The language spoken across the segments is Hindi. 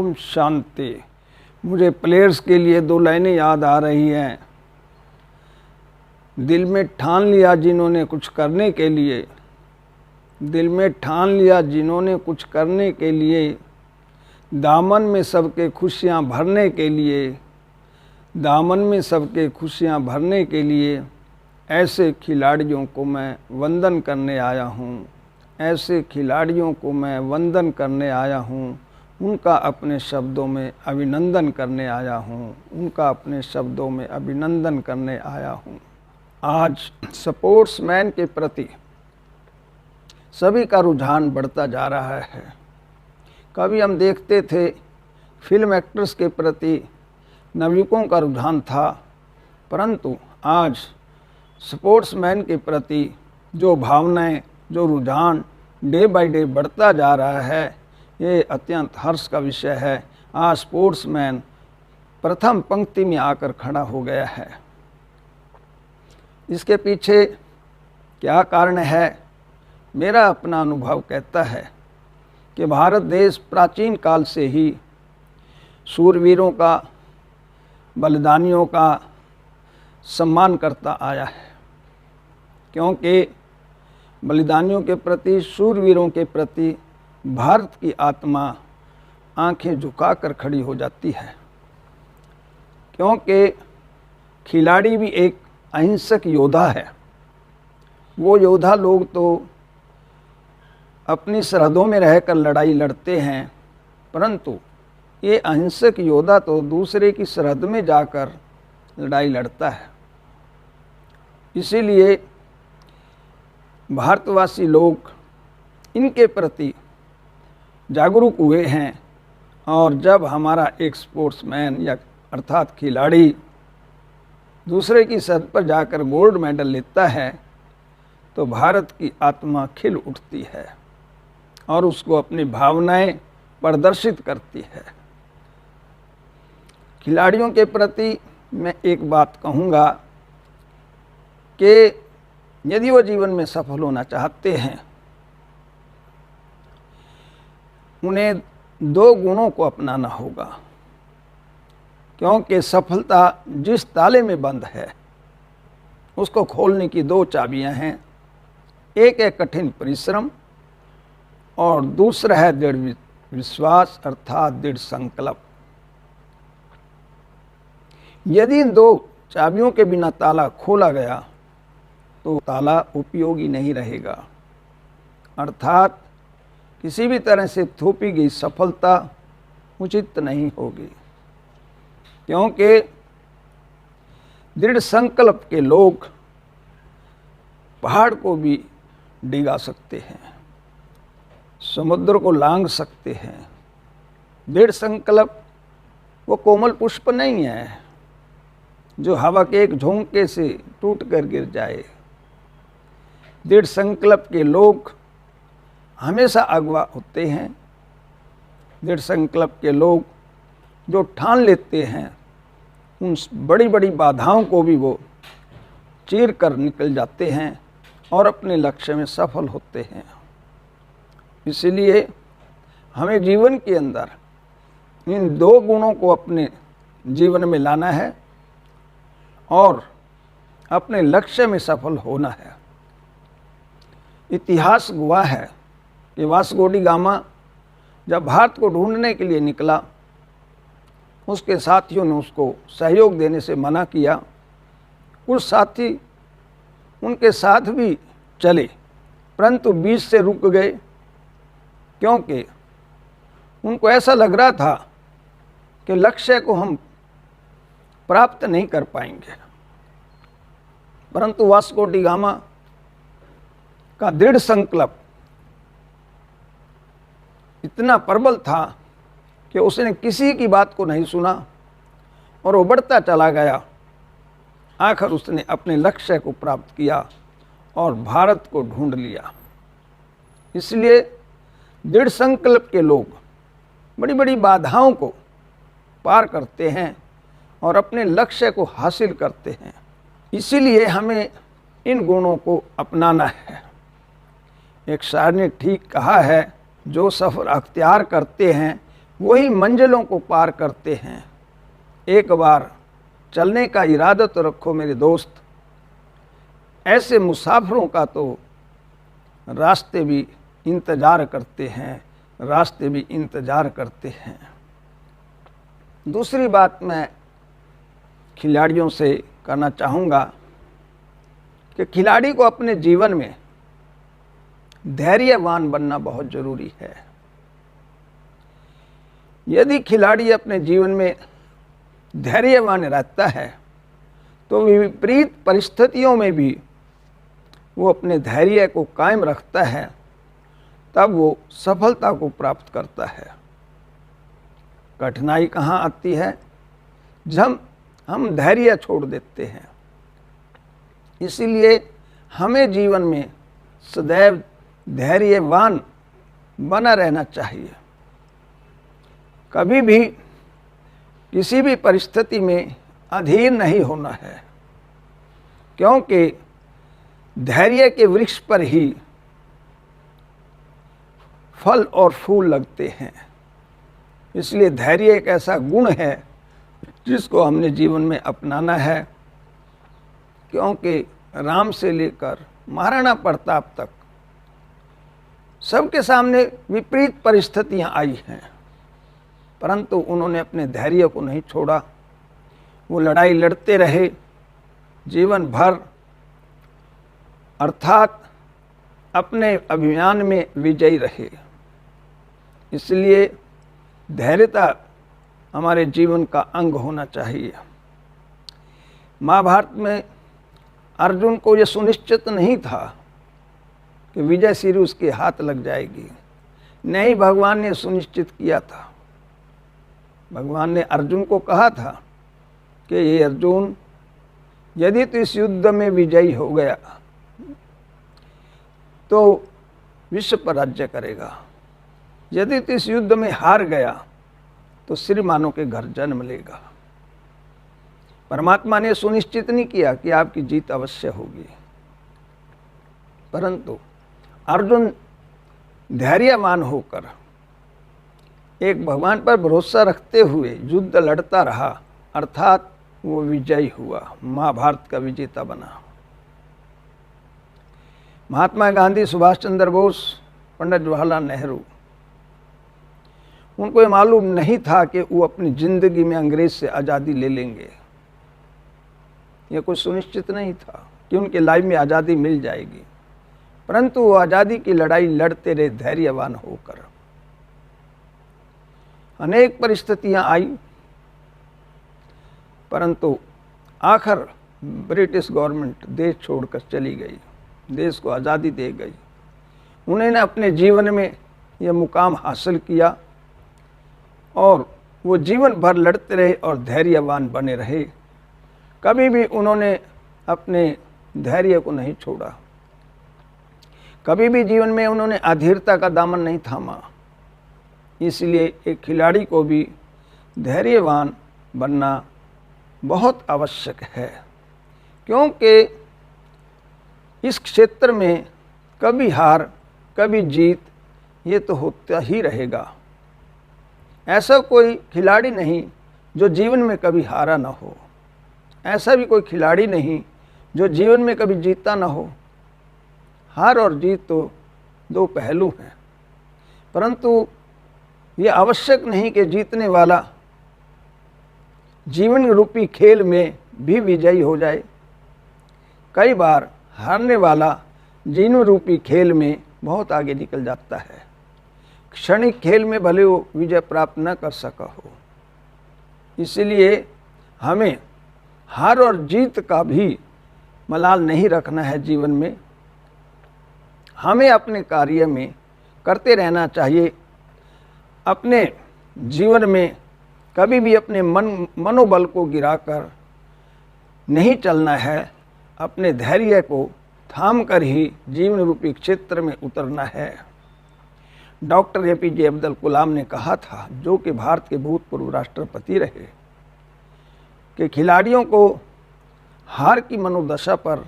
ओम शांति। मुझे प्लेयर्स के लिए दो लाइनें याद आ रही हैं। दिल में ठान लिया जिन्होंने कुछ करने के लिए, दिल में ठान लिया जिन्होंने कुछ करने के लिए, दामन में सबके खुशियाँ भरने के लिए, दामन में सबके खुशियाँ भरने के लिए, ऐसे खिलाड़ियों को मैं वंदन करने आया हूँ, ऐसे खिलाड़ियों को मैं वंदन करने आया हूँ, उनका अपने शब्दों में अभिनंदन करने आया हूँ, उनका अपने शब्दों में अभिनंदन करने आया हूँ। आज स्पोर्ट्समैन के प्रति सभी का रुझान बढ़ता जा रहा है। कभी हम देखते थे फिल्म एक्टर्स के प्रति नवयुवकों का रुझान था, परंतु आज स्पोर्ट्समैन के प्रति जो भावनाएं, जो रुझान डे बाय डे बढ़ता जा रहा है, ये अत्यंत हर्ष का विषय है। आज स्पोर्ट्समैन प्रथम पंक्ति में आकर खड़ा हो गया है। इसके पीछे क्या कारण है? मेरा अपना अनुभव कहता है कि भारत देश प्राचीन काल से ही शूरवीरों का, बलिदानियों का सम्मान करता आया है, क्योंकि बलिदानियों के प्रति, शूरवीरों के प्रति भारत की आत्मा आंखें झुकाकर खड़ी हो जाती है। क्योंकि खिलाड़ी भी एक अहिंसक योद्धा है। वो योद्धा लोग तो अपनी सरहदों में रहकर लड़ाई लड़ते हैं, परंतु ये अहिंसक योद्धा तो दूसरे की सरहद में जाकर लड़ाई लड़ता है। इसीलिए भारतवासी लोग इनके प्रति जागरूक हुए हैं, और जब हमारा एक स्पोर्ट्समैन या अर्थात खिलाड़ी दूसरे की सरहद पर जाकर गोल्ड मेडल लेता है तो भारत की आत्मा खिल उठती है और उसको अपनी भावनाएं प्रदर्शित करती है। खिलाड़ियों के प्रति मैं एक बात कहूँगा कि यदि वो जीवन में सफल होना चाहते हैं, उन्हें दो गुणों को अपनाना होगा, क्योंकि सफलता जिस ताले में बंद है उसको खोलने की दो चाबियां हैं। एक है कठिन परिश्रम और दूसरा है दृढ़ विश्वास अर्थात दृढ़ संकल्प। यदि इन दो चाबियों के बिना ताला खोला गया तो ताला उपयोगी नहीं रहेगा, अर्थात किसी भी तरह से थोपी गई सफलता उचित नहीं होगी। क्योंकि दृढ़ संकल्प के लोग पहाड़ को भी डिगा सकते हैं, समुद्र को लांघ सकते हैं। दृढ़ संकल्प वो कोमल पुष्प नहीं है जो हवा के एक झोंके से टूट कर गिर जाए। दृढ़ संकल्प के लोग हमेशा अगवा होते हैं। दृढ़ संकल्प के लोग जो ठान लेते हैं, उन बड़ी बड़ी बाधाओं को भी वो चीर कर निकल जाते हैं और अपने लक्ष्य में सफल होते हैं। इसलिए हमें जीवन के अंदर इन दो गुणों को अपने जीवन में लाना है और अपने लक्ष्य में सफल होना है। इतिहास गवाह है कि वास्को डी गामा जब भारत को ढूंढने के लिए निकला, उसके साथियों ने उसको सहयोग देने से मना किया। कुछ साथी उनके साथ भी चले, परंतु बीच से रुक गए, क्योंकि उनको ऐसा लग रहा था कि लक्ष्य को हम प्राप्त नहीं कर पाएंगे। परंतु वास्को डी गामा का दृढ़ संकल्प इतना प्रबल था कि उसने किसी की बात को नहीं सुना और वो बढ़ता चला गया। आखिर उसने अपने लक्ष्य को प्राप्त किया और भारत को ढूंढ लिया। इसलिए दृढ़ संकल्प के लोग बड़ी बड़ी बाधाओं को पार करते हैं और अपने लक्ष्य को हासिल करते हैं। इसीलिए हमें इन गुणों को अपनाना है। एक शायर ने ठीक कहा है, जो सफ़र अख्तियार करते हैं वही मंजिलों को पार करते हैं। एक बार चलने का इरादा तो रखो मेरे दोस्त, ऐसे मुसाफिरों का तो रास्ते भी इंतज़ार करते हैं, रास्ते भी इंतज़ार करते हैं। दूसरी बात मैं खिलाड़ियों से करना चाहूँगा कि खिलाड़ी को अपने जीवन में धैर्यवान बनना बहुत ज़रूरी है। यदि खिलाड़ी अपने जीवन में धैर्यवान रहता है तो विपरीत परिस्थितियों में भी वो अपने धैर्य को कायम रखता है, तब वो सफलता को प्राप्त करता है। कठिनाई कहाँ आती है? जब हम धैर्य छोड़ देते हैं। इसीलिए हमें जीवन में सदैव धैर्यवान बना रहना चाहिए। कभी भी किसी भी परिस्थिति में अधीर नहीं होना है, क्योंकि धैर्य के वृक्ष पर ही फल और फूल लगते हैं। इसलिए धैर्य एक ऐसा गुण है जिसको हमने जीवन में अपनाना है, क्योंकि राम से लेकर महाराणा प्रताप तक सबके सामने विपरीत परिस्थितियां आई हैं, परंतु उन्होंने अपने धैर्य को नहीं छोड़ा। वो लड़ाई लड़ते रहे जीवन भर, अर्थात अपने अभियान में विजयी रहे। इसलिए धैर्यता हमारे जीवन का अंग होना चाहिए। महाभारत में अर्जुन को यह सुनिश्चित नहीं था कि विजय श्री उसके हाथ लग जाएगी, नहीं, भगवान ने सुनिश्चित किया था। भगवान ने अर्जुन को कहा था कि ये अर्जुन, यदि तू इस युद्ध में विजयी हो गया तो विश्व पर राज्य करेगा, यदि तू इस युद्ध में हार गया तो श्रीमानों के घर जन्म लेगा। परमात्मा ने सुनिश्चित नहीं किया कि आपकी जीत अवश्य होगी, परंतु अर्जुन धैर्यवान होकर एक भगवान पर भरोसा रखते हुए युद्ध लड़ता रहा, अर्थात वो विजयी हुआ, महाभारत का विजेता बना। महात्मा गांधी, सुभाष चंद्र बोस, पंडित जवाहरलाल नेहरू, उनको ये मालूम नहीं था कि वो अपनी ज़िंदगी में अंग्रेज से आज़ादी ले लेंगे। ये कुछ सुनिश्चित नहीं था कि उनके लाइफ में आज़ादी मिल जाएगी, परंतु वो आज़ादी की लड़ाई लड़ते रहे धैर्यवान होकर। अनेक परिस्थितियां आई, परंतु आखिर ब्रिटिश गवर्नमेंट देश छोड़कर चली गई, देश को आज़ादी दे गई। उन्होंने अपने जीवन में यह मुकाम हासिल किया और वो जीवन भर लड़ते रहे और धैर्यवान बने रहे। कभी भी उन्होंने अपने धैर्य को नहीं छोड़ा, कभी भी जीवन में उन्होंने अधीरता का दामन नहीं थामा। इसलिए एक खिलाड़ी को भी धैर्यवान बनना बहुत आवश्यक है, क्योंकि इस क्षेत्र में कभी हार कभी जीत ये तो होता ही रहेगा। ऐसा कोई खिलाड़ी नहीं जो जीवन में कभी हारा ना हो, ऐसा भी कोई खिलाड़ी नहीं जो जीवन में कभी जीता ना हो। हार और जीत तो दो पहलू हैं, परंतु ये आवश्यक नहीं कि जीतने वाला जीवन रूपी खेल में भी विजयी हो जाए। कई बार हारने वाला जीवन रूपी खेल में बहुत आगे निकल जाता है, क्षणिक खेल में भले वो विजय प्राप्त न कर सका हो। इसलिए हमें हार और जीत का भी मलाल नहीं रखना है जीवन में। हमें अपने कार्य में करते रहना चाहिए। अपने जीवन में कभी भी अपने मनोबल को गिराकर नहीं चलना है, अपने धैर्य को थाम कर ही जीवन रूपी क्षेत्र में उतरना है। डॉक्टर APJ अब्दुल कलाम ने कहा था, जो कि भारत के भूतपूर्व राष्ट्रपति रहे, कि खिलाड़ियों को हार की मनोदशा पर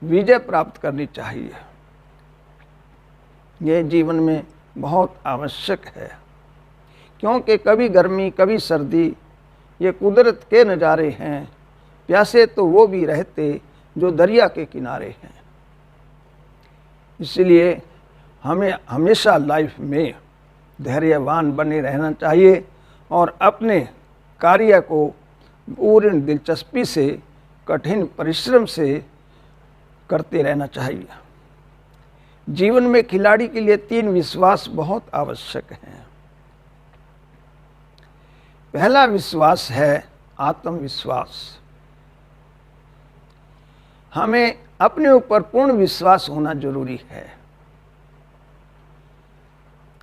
विजय प्राप्त करनी चाहिए। यह जीवन में बहुत आवश्यक है। क्योंकि कभी गर्मी कभी सर्दी ये कुदरत के नज़ारे हैं। प्यासे तो वो भी रहते जो दरिया के किनारे हैं। इसलिए हमें हमेशा लाइफ में धैर्यवान बने रहना चाहिए और अपने कार्य को पूर्ण दिलचस्पी से, कठिन परिश्रम से करते रहना चाहिए। जीवन में खिलाड़ी के लिए 3 विश्वास बहुत आवश्यक हैं। पहला विश्वास है आत्मविश्वास। हमें अपने ऊपर पूर्ण विश्वास होना जरूरी है।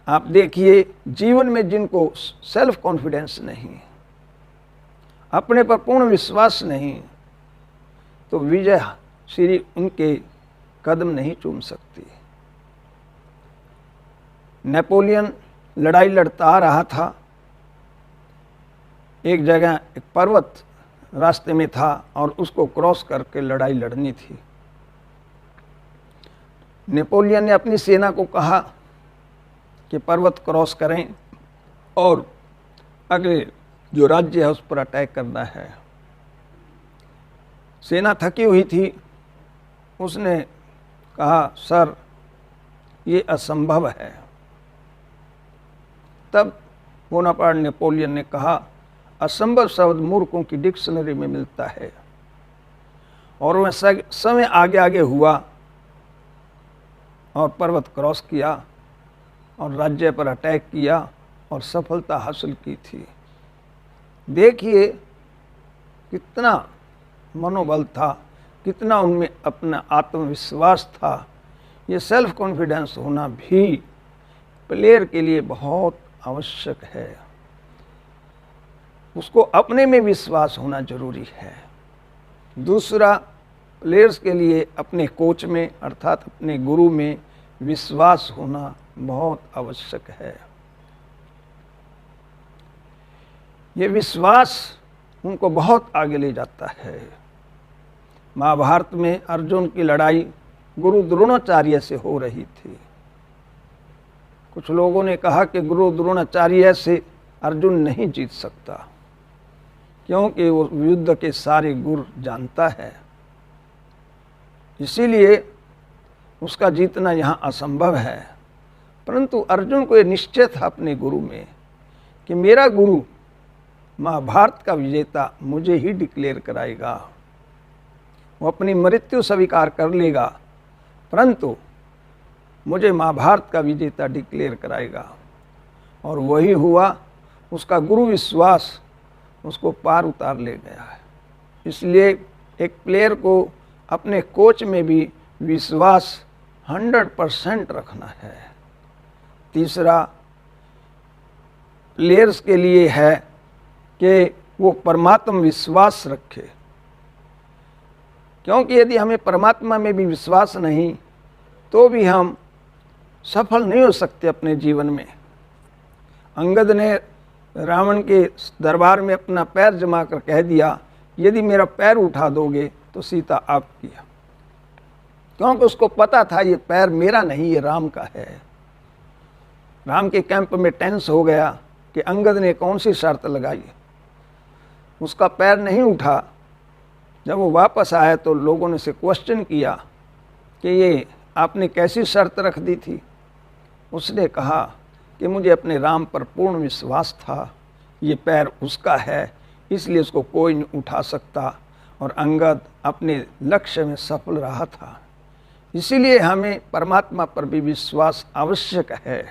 आप देखिए, जीवन में जिनको सेल्फ कॉन्फिडेंस नहीं, अपने पर पूर्ण विश्वास नहीं, तो विजय श्री उनके कदम नहीं चूम सकती। नेपोलियन लड़ाई लड़ता आ रहा था। एक जगह एक पर्वत रास्ते में था और उसको क्रॉस करके लड़ाई लड़नी थी। नेपोलियन ने अपनी सेना को कहा कि पर्वत क्रॉस करें और अगले जो राज्य है उस पर अटैक करना है। सेना थकी हुई थी। उसने कहा, सर ये असंभव है। तब बोनापार्ट नेपोलियन ने कहा, असंभव शब्द मूर्खों की डिक्शनरी में मिलता है। और वह समय आगे आगे हुआ और पर्वत क्रॉस किया और राज्य पर अटैक किया और सफलता हासिल की थी। देखिए कितना मनोबल था, कितना उनमें अपना आत्मविश्वास था। ये सेल्फ कॉन्फिडेंस होना भी प्लेयर के लिए बहुत आवश्यक है। उसको अपने में विश्वास होना जरूरी है। दूसरा, प्लेयर्स के लिए अपने कोच में अर्थात अपने गुरु में विश्वास होना बहुत आवश्यक है। ये विश्वास उनको बहुत आगे ले जाता है। महाभारत में अर्जुन की लड़ाई गुरु द्रोणाचार्य से हो रही थी। कुछ लोगों ने कहा कि गुरु द्रोणाचार्य से अर्जुन नहीं जीत सकता, क्योंकि वो युद्ध के सारे गुर जानता है, इसीलिए उसका जीतना यहाँ असंभव है। परंतु अर्जुन को ये निश्चय था अपने गुरु में कि मेरा गुरु महाभारत का विजेता मुझे ही डिक्लेयर कराएगा। वो अपनी मृत्यु स्वीकार कर लेगा, परंतु मुझे महाभारत का विजेता डिक्लेयर कराएगा। और वही हुआ। उसका गुरु विश्वास उसको पार उतार ले गया है। इसलिए एक प्लेयर को अपने कोच में भी विश्वास 100% रखना है। तीसरा, प्लेयर्स के लिए है कि वो परमात्मा विश्वास रखे, क्योंकि यदि हमें परमात्मा में भी विश्वास नहीं तो भी हम सफल नहीं हो सकते अपने जीवन में। अंगद ने रावण के दरबार में अपना पैर जमा कर कह दिया, यदि मेरा पैर उठा दोगे तो सीता आपकी है, क्योंकि उसको पता था ये पैर मेरा नहीं, ये राम का है। राम के कैंप में टेंस हो गया कि अंगद ने कौन सी शर्त लगाई। उसका पैर नहीं उठा। जब वो वापस आया तो लोगों ने से क्वेश्चन किया कि ये आपने कैसी शर्त रख दी थी। उसने कहा कि मुझे अपने राम पर पूर्ण विश्वास था, ये पैर उसका है, इसलिए उसको कोई नहीं उठा सकता। और अंगद अपने लक्ष्य में सफल रहा था। इसीलिए हमें परमात्मा पर भी विश्वास आवश्यक है।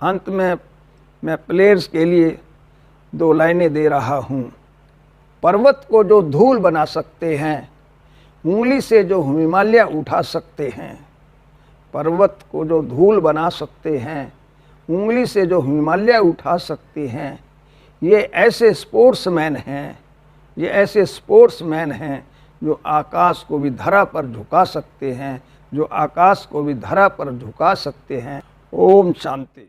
अंत में मैं प्लेयर्स के लिए 2 लाइनें दे रहा हूँ। पर्वत को जो धूल बना सकते हैं, उंगली से जो हिमालय उठा सकते हैं, पर्वत को जो धूल बना सकते हैं, उंगली से जो हिमालय उठा सकते हैं, ये ऐसे स्पोर्ट्समैन हैं, ये ऐसे स्पोर्ट्समैन हैं जो आकाश को भी धरा पर झुका सकते हैं, जो आकाश को भी धरा पर झुका सकते हैं। ओम शांति।